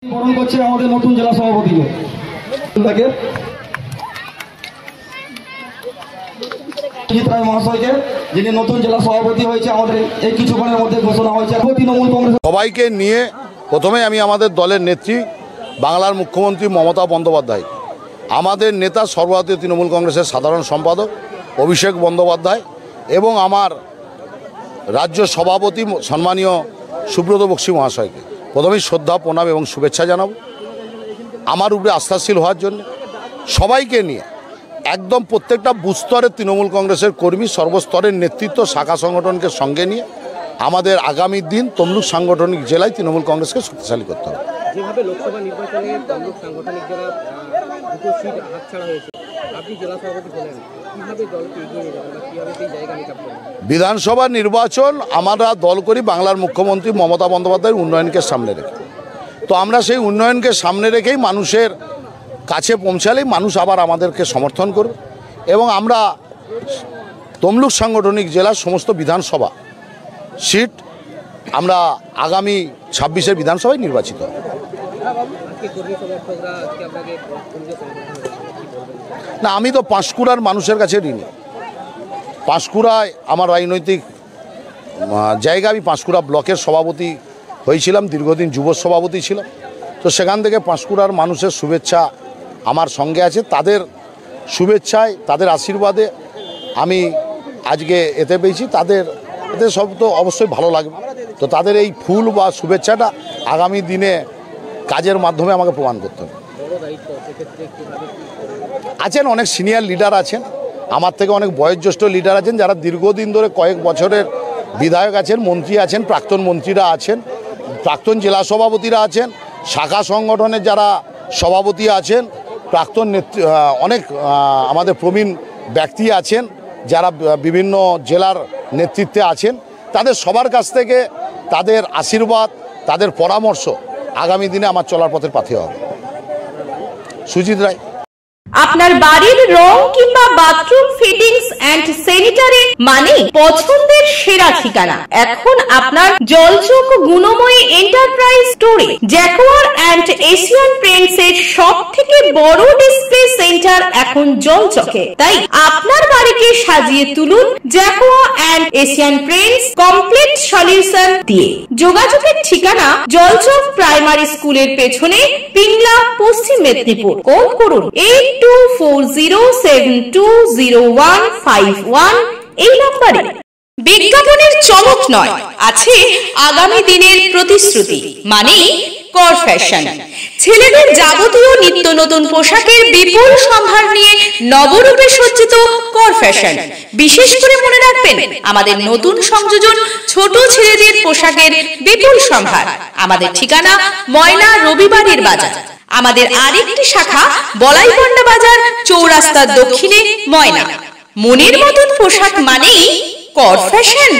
বরণ করছে আমাদের নতুন জেলা সভাপতিকে রায় মহাশয়কে, যিনি নতুন জেলা সভাপতি হয়েছে আমাদের এই কিছুক্ষণের মধ্যে ঘোষণা হয়েছে। তৃণমূল কংগ্রেস সবাইকে নিয়ে প্রথমে আমি আমাদের দলের নেত্রী বাংলার মুখ্যমন্ত্রী মমতা বন্দ্যোপাধ্যায়, আমাদের নেতা সর্বভারতীয় তৃণমূল কংগ্রেসের সাধারণ সম্পাদক অভিষেক বন্দ্যোপাধ্যায় এবং আমার রাজ্য সভাপতি সম্মানীয় সুব্রত বক্সী মহাশয়কে প্রথমেই শ্রদ্ধা প্রণাম এবং শুভেচ্ছা জানাবো আমার উপরে আস্থাশীল হওয়ার জন্য। সবাইকে নিয়ে একদম প্রত্যেকটা বুথ স্তরের তৃণমূল কংগ্রেসের কর্মী, সর্বস্তরের নেতৃত্ব, শাখা সংগঠনকে সঙ্গে নিয়ে আমাদের আগামী দিন তমলুক সাংগঠনিক জেলায় তৃণমূল কংগ্রেসকে শক্তিশালী করতে হবে। যেভাবে লোকসভা নির্বাচনে তমলুক সাংগঠনিক জেলা দুটো সিট হাতছাড়া হয়েছে, আপনি জেলা সভাপতি হলেন, কিভাবে দলকে এগিয়ে নিয়ে যাবেন, কিভাবে সেই জায়গা নিতে পারবেন? বিধানসভা নির্বাচন আমরা দল করি বাংলার মুখ্যমন্ত্রী মমতা বন্দ্যোপাধ্যায়ের উন্নয়নকে সামনে রেখে। তো আমরা সেই উন্নয়নকে সামনে রেখেই মানুষের কাছে পৌঁছালেই মানুষ আবার আমাদেরকে সমর্থন করবে এবং আমরা তমলুক সাংগঠনিক জেলার সমস্ত বিধানসভা সিট আমরা আগামী 26-এর বিধানসভায় নির্বাচিত হব। না, আমি তো পাঁশকুড়ার মানুষের কাছে ঋণী। পাঁশকুড়ায় আমার রাজনৈতিক জায়গা, আমি পাঁশকুড়া ব্লকের সভাপতি হয়েছিলাম, দীর্ঘদিন যুব সভাপতি ছিলাম। তো সেখান থেকে পাঁশকুড়ার মানুষের শুভেচ্ছা আমার সঙ্গে আছে, তাদের শুভেচ্ছায় তাদের আশীর্বাদে আমি আজকে এতে পেয়েছি। এতে সব তো অবশ্যই ভালো লাগবে। তো তাদের এই ফুল বা শুভেচ্ছাটা আগামী দিনে কাজের মাধ্যমে আমাকে প্রমাণ করতে হবে। আছেন অনেক সিনিয়র লিডার আছেন, আমার থেকে অনেক বয়োজ্যেষ্ঠ লিডার আছেন, যারা দীর্ঘদিন ধরে কয়েক বছরের বিধায়ক আছেন, মন্ত্রী আছেন, প্রাক্তন মন্ত্রীরা আছেন, প্রাক্তন জেলা সভাপতিরা আছেন, শাখা সংগঠনের যারা সভাপতি আছেন, প্রাক্তন অনেক আমাদের প্রবীণ ব্যক্তি আছেন যারা বিভিন্ন জেলার নেতৃত্বে আছেন। তাদের সবার কাছ থেকে তাদের আশীর্বাদ, তাদের পরামর্শ আগামী দিনে আমার চলার পথের পাথেয় হবে। সুজিত রায়। আপনার বাড়ির রং কিংবা বাথরুম ফিটিংস এন্ড স্যানিটারি মানে পছন্দের সেরা ঠিকানা এখন আপনার জলচক গুণময়ী এন্টারপ্রাইজ স্টোরে। জ্যাকোয়ার এন্ড এশিয়ান পেইন্টস এর সব থেকে বড় ডিসপ্লে সেন্টার এখন জলচকে, তাই আপনার বাড়িকে সাজিয়ে তুলুন Jaquar and Asian Paints complete solution দিয়ে। যোগাযোগের ঠিকানা জলচক প্রাইমারি স্কুলের পেছনে, পিংলা, পশ্চিম মেদিনীপুর। কল করুন 8240720151 এই নম্বরে। বিজ্ঞাপনের চমক নয়, আছে আগামী দিনের প্রতিশ্রুতি, মানে কর ফ্যাশন। ছেলেদের যাবতীয় নিত্য নতুন পোশাকের বিপুল সম্ভার নিয়ে নবরূপে সজ্জিত কর ফ্যাশন। বিশেষ করে মনে রাখবেন আমাদের নতুন সংযোজন ছোট ছেলেদের পোশাকের বিপুল সম্ভার। আমাদের ঠিকানা ময়না রবিবারের বাজার। আমাদের আরেকটি শাখা বলাইপন্ডা বাজার, চৌরাস্তার দক্ষিণে, ময়না। মনের মতন পোশাক মানেই কর ফ্যাশন।